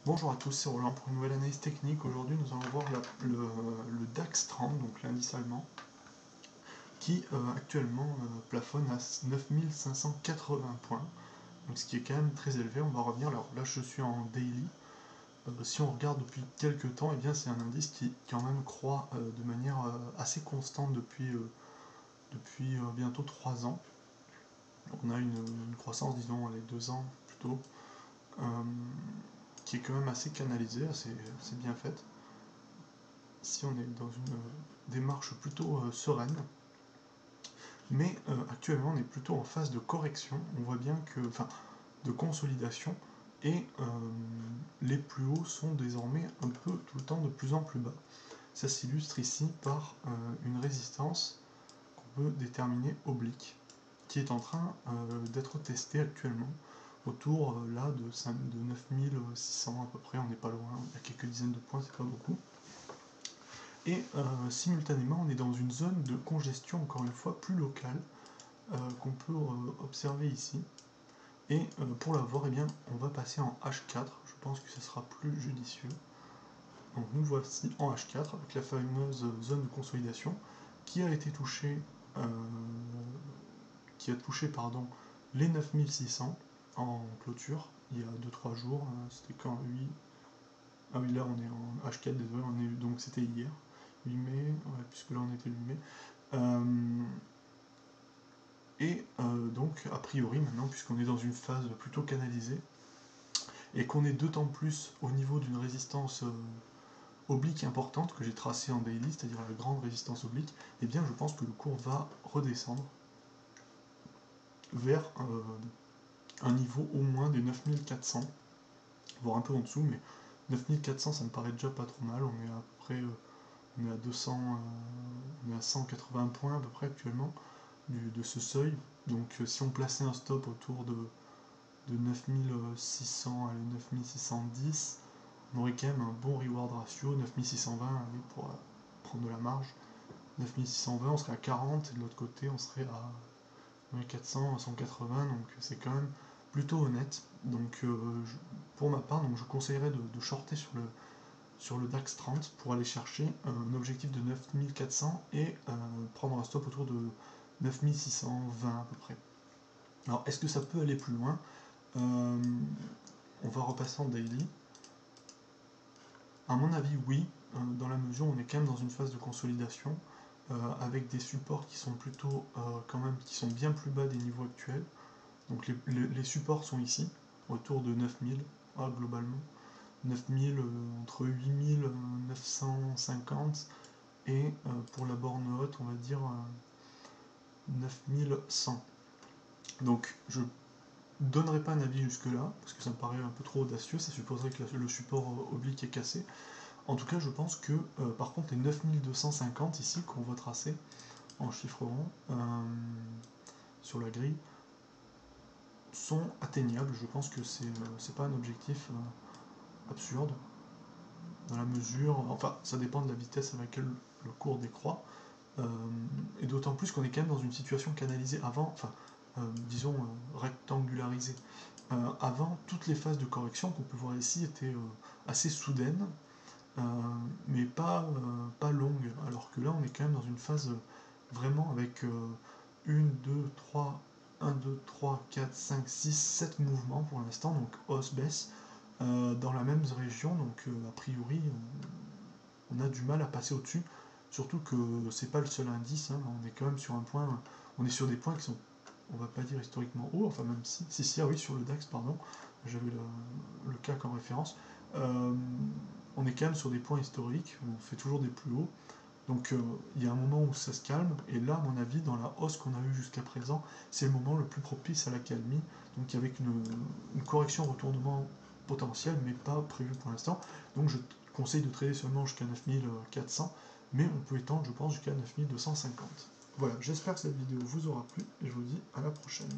Bonjour à tous, c'est Roland pour une nouvelle analyse technique. Aujourd'hui nous allons voir le DAX 30, donc l'indice allemand, qui actuellement plafonne à 9580 points, donc ce qui est quand même très élevé. On va revenir, alors là je suis en daily. Si on regarde depuis quelques temps, eh bien c'est un indice qui quand même croît de manière assez constante depuis bientôt 3 ans. On a une croissance, disons, les 2 ans plutôt, qui est quand même assez canalisée, assez bien faite. Ici on est dans une démarche plutôt sereine, mais actuellement on est plutôt en phase de correction. On voit bien que, de consolidation, et les plus hauts sont désormais un peu tout le temps de plus en plus bas. Ça s'illustre ici par une résistance qu'on peut déterminer oblique, qui est en train d'être testée actuellement autour là de 9600 à peu près. On n'est pas loin, il y a quelques dizaines de points, c'est pas beaucoup. Et simultanément on est dans une zone de congestion, encore une fois plus locale, qu'on peut observer ici. Et pour la voir, eh bien, on va passer en H4, je pense que ce sera plus judicieux. Donc nous voici en H4 avec la fameuse zone de consolidation qui a été touchée, les 9600 en clôture il y a 2-3 jours. C'était quand 8. Ah oui, là on est en H4, désolé, donc c'était hier, 8 mai, ouais, puisque là on était le 8 mai. Donc, a priori, maintenant, puisqu'on est dans une phase plutôt canalisée, et qu'on est d'autant plus au niveau d'une résistance oblique importante que j'ai tracée en daily, c'est-à-dire la grande résistance oblique, eh bien je pense que le cours va redescendre vers un niveau au moins des 9400, voire un peu en dessous, mais 9400 ça me paraît déjà pas trop mal. On est à peu près, on est à 200, on est à 180 points à peu près actuellement de ce seuil. Donc si on plaçait un stop autour de 9600 à 9610, on aurait quand même un bon reward ratio. 9620 pour prendre de la marge. 9620 on serait à 40, et de l'autre côté on serait à 400 à 180, donc c'est quand même plutôt honnête. Donc pour ma part, donc, je conseillerais de shorter sur le DAX 30 pour aller chercher un objectif de 9400 et prendre un stop autour de 9620 à peu près. Alors est-ce que ça peut aller plus loin? On va repasser en daily. À mon avis, oui, dans la mesure où on est quand même dans une phase de consolidation, avec des supports qui sont plutôt quand même, qui sont bien plus bas des niveaux actuels. Donc les supports sont ici, autour de 9000 globalement. 9000, entre 8950 et pour la borne haute, on va dire 9100. Donc je donnerai pas un avis jusque là, parce que ça me paraît un peu trop audacieux, ça supposerait que le support oblique est cassé. En tout cas, je pense que par contre les 9250 ici qu'on voit tracer en chiffre rond sur la grille sont atteignables. Je pense que c'est pas un objectif absurde, dans la mesure, enfin ça dépend de la vitesse à laquelle le cours décroît, et d'autant plus qu'on est quand même dans une situation canalisée avant, disons rectangularisée. Avant, toutes les phases de correction qu'on peut voir ici étaient assez soudaines, mais pas longues, alors que là on est quand même dans une phase vraiment avec 1, 2, 3, 1, 2, 3, 4, 5, 6, 7 mouvements pour l'instant, donc hausse-baisse, dans la même région, donc a priori on a du mal à passer au-dessus, surtout que c'est pas le seul indice, hein, on est quand même sur un point, on est sur des points qui sont, on va pas dire historiquement hauts, enfin même si, ah oui, sur le DAX, pardon, j'avais le CAC en référence, on est quand même sur des points historiques, on fait toujours des plus hauts, donc il y a un moment où ça se calme, et là, à mon avis, dans la hausse qu'on a eue jusqu'à présent, c'est le moment le plus propice à la calmie, donc avec une correction retournement potentiel, mais pas prévu pour l'instant. Donc je conseille de trader seulement jusqu'à 9400, mais on peut étendre, je pense, jusqu'à 9250. Voilà, j'espère que cette vidéo vous aura plu, et je vous dis à la prochaine.